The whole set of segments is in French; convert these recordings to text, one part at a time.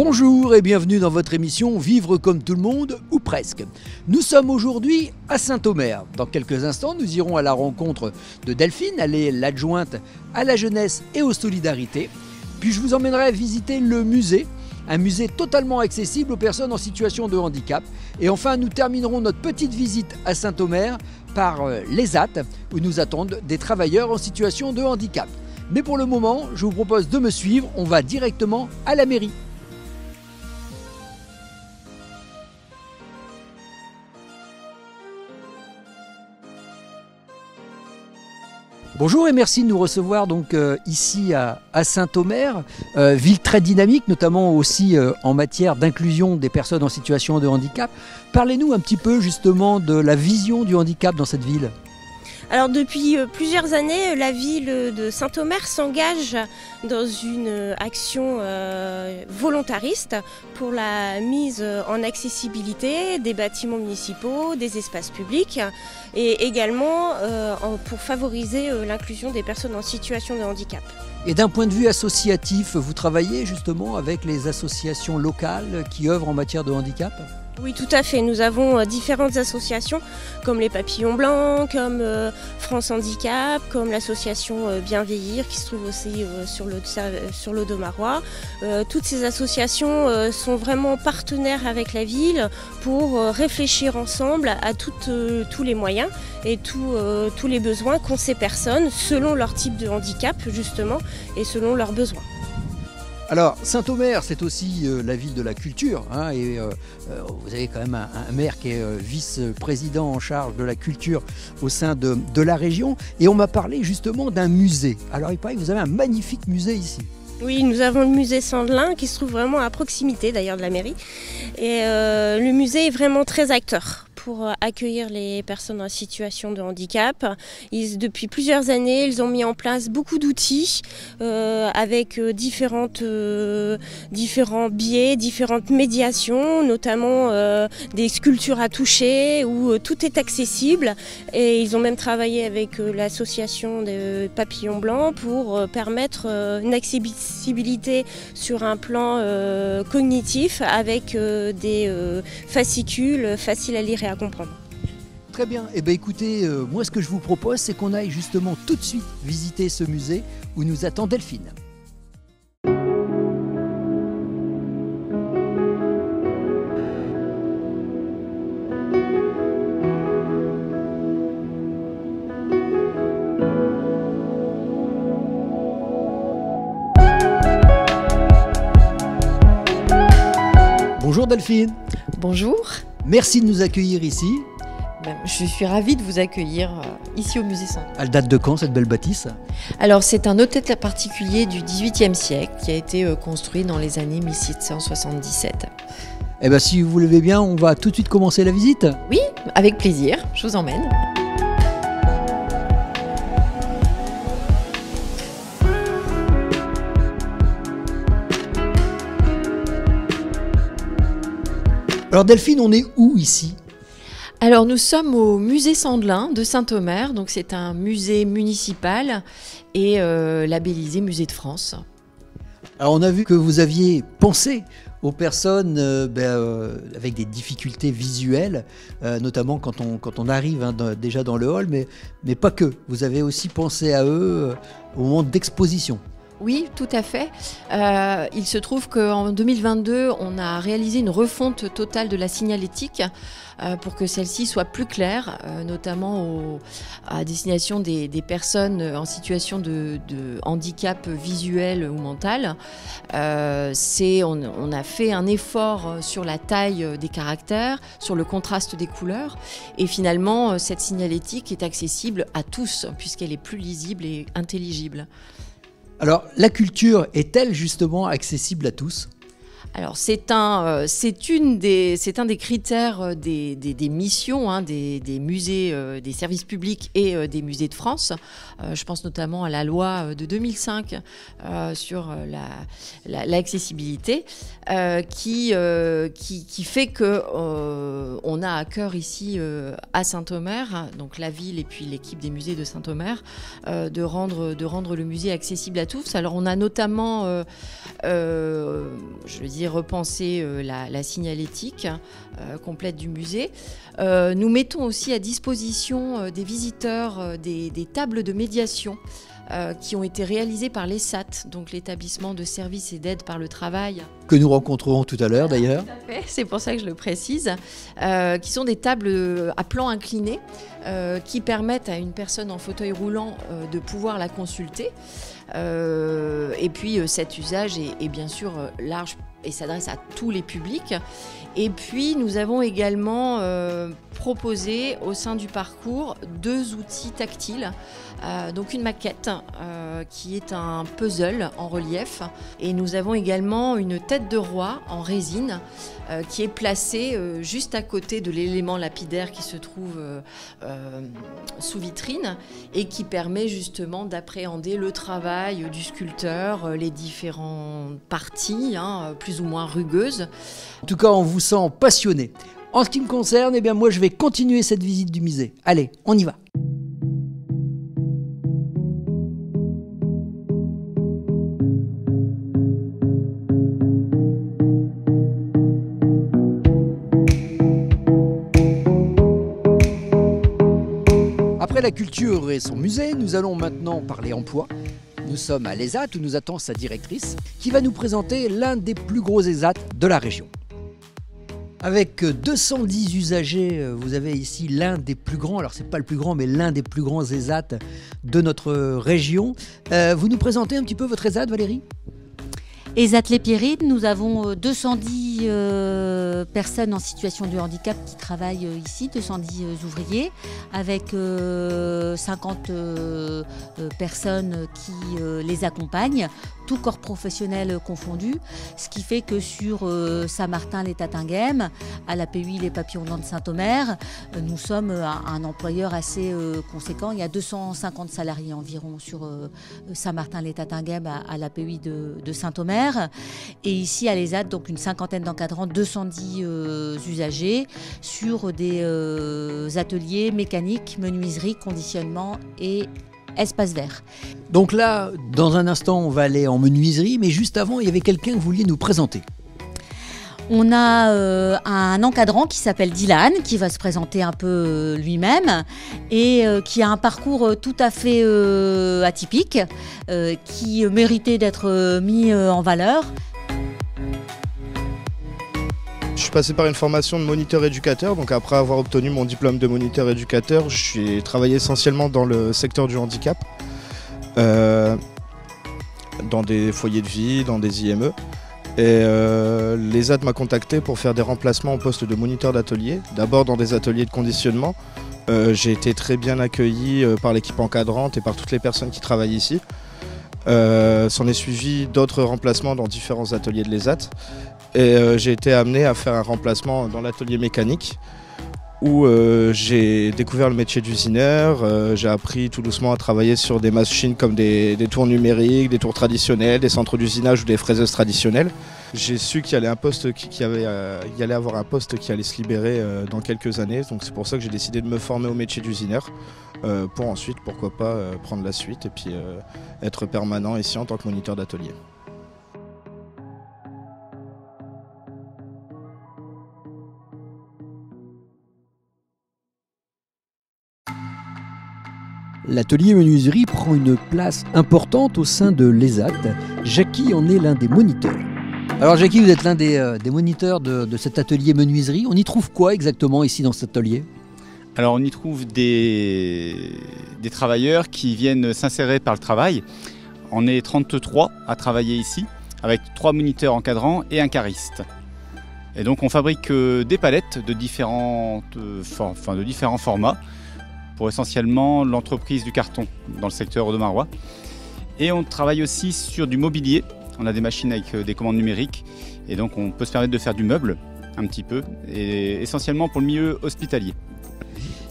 Bonjour et bienvenue dans votre émission Vivre comme tout le monde, ou presque. Nous sommes aujourd'hui à Saint-Omer. Dans quelques instants, nous irons à la rencontre de Delphine, elle est l'adjointe à la jeunesse et aux solidarités. Puis je vous emmènerai visiter le musée, un musée totalement accessible aux personnes en situation de handicap. Et enfin, nous terminerons notre petite visite à Saint-Omer par l'ESAT, où nous attendent des travailleurs en situation de handicap. Mais pour le moment, je vous propose de me suivre, on va directement à la mairie. Bonjour et merci de nous recevoir donc ici à Saint-Omer, ville très dynamique, notamment aussi en matière d'inclusion des personnes en situation de handicap. Parlez-nous un petit peu justement de la vision du handicap dans cette ville. Alors depuis plusieurs années, la ville de Saint-Omer s'engage dans une action volontariste pour la mise en accessibilité des bâtiments municipaux, des espaces publics et également pour favoriser l'inclusion des personnes en situation de handicap. Et d'un point de vue associatif, vous travaillez justement avec les associations locales qui œuvrent en matière de handicap ? Oui, tout à fait. Nous avons différentes associations comme les Papillons Blancs, comme France Handicap, comme l'association Bienveillir qui se trouve aussi sur l'Audomarois. Toutes ces associations sont vraiment partenaires avec la ville pour réfléchir ensemble à tous les moyens et tous les besoins qu'ont ces personnes selon leur type de handicap justement et selon leurs besoins. Alors, Saint-Omer, c'est aussi la ville de la culture, hein, et vous avez quand même un maire qui est vice-président en charge de la culture au sein de la région. Et on m'a parlé justement d'un musée. Alors, il paraît que vous avez un magnifique musée ici. Oui, nous avons le musée Sandelin qui se trouve vraiment à proximité d'ailleurs de la mairie. Et le musée est vraiment très acteur pour accueillir les personnes en situation de handicap. Depuis plusieurs années, ils ont mis en place beaucoup d'outils avec différents biais, différentes médiations, notamment des sculptures à toucher où tout est accessible. Et ils ont même travaillé avec l'association des Papillons Blancs pour permettre une accessibilité sur un plan cognitif avec des fascicules faciles à lire et à comprendre. Très bien. Eh bien écoutez, moi ce que je vous propose, c'est qu'on aille justement tout de suite visiter ce musée où nous attend Delphine. Bonjour Delphine. Bonjour. Merci de nous accueillir ici. Je suis ravie de vous accueillir ici au musée Saint-Omer. Elle date de quand cette belle bâtisse ? Alors c'est un hôtel particulier du XVIIIe siècle qui a été construit dans les années 1777. Eh bien si vous le voulez bien, on va tout de suite commencer la visite. Oui, avec plaisir, je vous emmène. Alors Delphine, on est où ici ? Alors nous sommes au musée Sandelin de Saint-Omer, donc c'est un musée municipal et labellisé Musée de France. Alors on a vu que vous aviez pensé aux personnes avec des difficultés visuelles, notamment quand on arrive déjà dans le hall, mais pas que. Vous avez aussi pensé à eux au moment d'exposition. Oui, tout à fait. Il se trouve qu'en 2022, on a réalisé une refonte totale de la signalétique pour que celle-ci soit plus claire, notamment à destination des personnes en situation de handicap visuel ou mental. On a fait un effort sur la taille des caractères, sur le contraste des couleurs, et finalement, cette signalétique est accessible à tous, puisqu'elle est plus lisible et intelligible. Alors, la culture est-elle justement accessible à tous ? Alors c'est un des critères des missions des musées, des services publics et des musées de France. Je pense notamment à la loi de 2005 sur l'accessibilité qui fait que on a à cœur ici à Saint-Omer, donc la ville et puis l'équipe des musées de Saint-Omer, de rendre le musée accessible à tous. Alors on a notamment, je veux dire repenser la signalétique complète du musée. Nous mettons aussi à disposition des visiteurs des tables de médiation qui ont été réalisées par l'ESAT, donc l'établissement de services et d'aide par le travail. Que nous rencontrerons tout à l'heure d'ailleurs. C'est pour ça que je le précise, qui sont des tables à plan incliné qui permettent à une personne en fauteuil roulant de pouvoir la consulter. Et puis cet usage est bien sûr large et s'adresse à tous les publics. Et puis nous avons également proposé au sein du parcours 2 outils tactiles. Donc une maquette qui est un puzzle en relief, et nous avons également une tête de roi en résine qui est placée juste à côté de l'élément lapidaire qui se trouve sous vitrine et qui permet justement d'appréhender le travail du sculpteur, les différentes parties plus ou moins rugueuses. En tout cas, on vous sent passionné. En ce qui me concerne, eh bien moi je vais continuer cette visite du musée. Allez, on y va. Après la culture et son musée, nous allons maintenant parler emploi. Nous sommes à l'ESAT où nous attend sa directrice qui va nous présenter l'un des plus gros ESAT de la région. Avec 210 usagers, vous avez ici l'un des plus grands, alors c'est pas le plus grand, mais l'un des plus grands ESAT de notre région. Vous nous présentez un petit peu votre ESAT, Valérie ? ESAT Les Pierrides, nous avons 210 personnes en situation de handicap qui travaillent ici, 210 ouvriers, avec 50 personnes qui les accompagnent, tout corps professionnel confondu, ce qui fait que sur Saint-Martin les Tatinghem, à la PUI les Papillons Blancs de Saint-Omer, nous sommes un employeur assez conséquent. Il y a 250 salariés environ sur Saint-Martin les Tatinghem à la PUI de Saint-Omer. Et ici à l'ESAT, donc une cinquantaine d'encadrants, 210 usagers sur des ateliers mécaniques, menuiserie, conditionnement et espace vert. Donc là, dans un instant, on va aller en menuiserie, mais juste avant, il y avait quelqu'un que vous vouliez nous présenter. On a un encadrant qui s'appelle Dylan, qui va se présenter un peu lui-même et qui a un parcours tout à fait atypique, qui méritait d'être mis en valeur. Je suis passé par une formation de moniteur éducateur, donc après avoir obtenu mon diplôme de moniteur éducateur, j'ai travaillé essentiellement dans le secteur du handicap, dans des foyers de vie, dans des IME. Et l'ESAT m'a contacté pour faire des remplacements au poste de moniteur d'atelier, d'abord dans des ateliers de conditionnement. J'ai été très bien accueilli par l'équipe encadrante et par toutes les personnes qui travaillent ici. S'en est suivi d'autres remplacements dans différents ateliers de l'ESAT. Et j'ai été amené à faire un remplacement dans l'atelier mécanique où j'ai découvert le métier d'usineur. J'ai appris tout doucement à travailler sur des machines comme des tours numériques, des tours traditionnels, des centres d'usinage ou des fraiseuses traditionnelles. J'ai su qu'il y allait avoir un poste qui allait se libérer dans quelques années, donc c'est pour ça que j'ai décidé de me former au métier d'usineur pour ensuite, pourquoi pas, prendre la suite et puis être permanent ici en tant que moniteur d'atelier. L'atelier menuiserie prend une place importante au sein de l'ESAT. Jackie en est l'un des moniteurs. Alors Jackie, vous êtes l'un des moniteurs de cet atelier menuiserie. On y trouve quoi exactement ici dans cet atelier ? Alors on y trouve des travailleurs qui viennent s'insérer par le travail. On est 33 à travailler ici, avec 3 moniteurs encadrants et un cariste. Et donc on fabrique des palettes de différents formats, pour essentiellement l'entreprise du carton dans le secteur audomarois. Et on travaille aussi sur du mobilier. On a des machines avec des commandes numériques et donc on peut se permettre de faire du meuble un petit peu, et essentiellement pour le milieu hospitalier.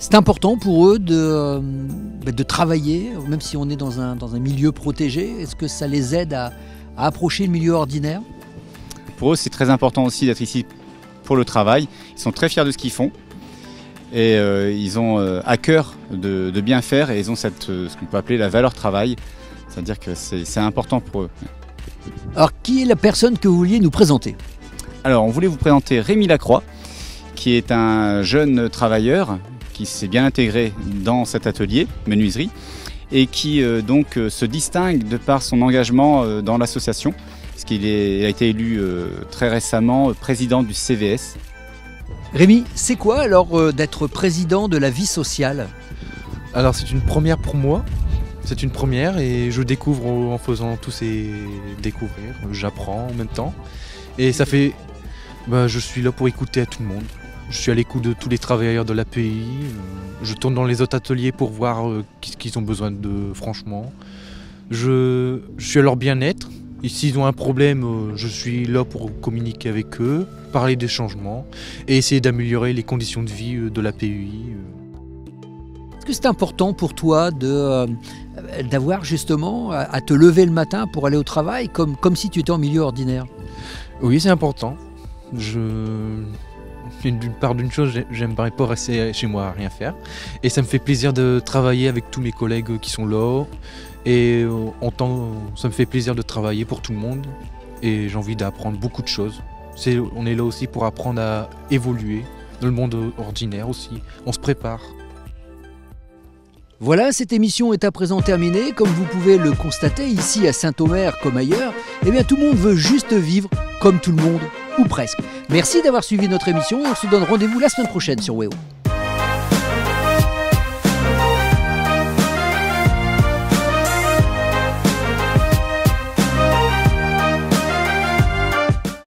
C'est important pour eux de travailler, même si on est dans un milieu protégé. Est-ce que ça les aide à approcher le milieu ordinaire ? Pour eux, c'est très important aussi d'être ici pour le travail. Ils sont très fiers de ce qu'ils font. Et ils ont à cœur de bien faire, et ils ont ce qu'on peut appeler la valeur travail, c'est-à-dire que c'est important pour eux. Alors, qui est la personne que vous vouliez nous présenter? Alors, on voulait vous présenter Rémi Lacroix, qui est un jeune travailleur qui s'est bien intégré dans cet atelier menuiserie et qui donc se distingue de par son engagement dans l'association, parce qu'il a été élu très récemment président du CVS. Rémi, c'est quoi alors d'être président de la vie sociale? Alors c'est une première pour moi, c'est une première et je découvre en faisant tous ces découvrir, j'apprends en même temps et ça fait, je suis là pour écouter à tout le monde. Je suis à l'écoute de tous les travailleurs de l'API, je tourne dans les autres ateliers pour voir ce qu'ils ont besoin de, franchement. Je suis à leur bien-être. Et s'ils ont un problème, je suis là pour communiquer avec eux, parler des changements et essayer d'améliorer les conditions de vie de l'API. Est-ce que c'est important pour toi d'avoir justement à te lever le matin pour aller au travail comme si tu étais en milieu ordinaire? Oui, c'est important. D'une chose, j'aimerais pas rester chez moi à rien faire. Et ça me fait plaisir de travailler avec tous mes collègues qui sont là. Et ça me fait plaisir de travailler pour tout le monde. Et j'ai envie d'apprendre beaucoup de choses. On est là aussi pour apprendre à évoluer dans le monde ordinaire aussi. On se prépare. Voilà, cette émission est à présent terminée. Comme vous pouvez le constater, ici à Saint-Omer comme ailleurs, eh bien tout le monde veut juste vivre comme tout le monde, ou presque. Merci d'avoir suivi notre émission et on se donne rendez-vous la semaine prochaine sur WEO.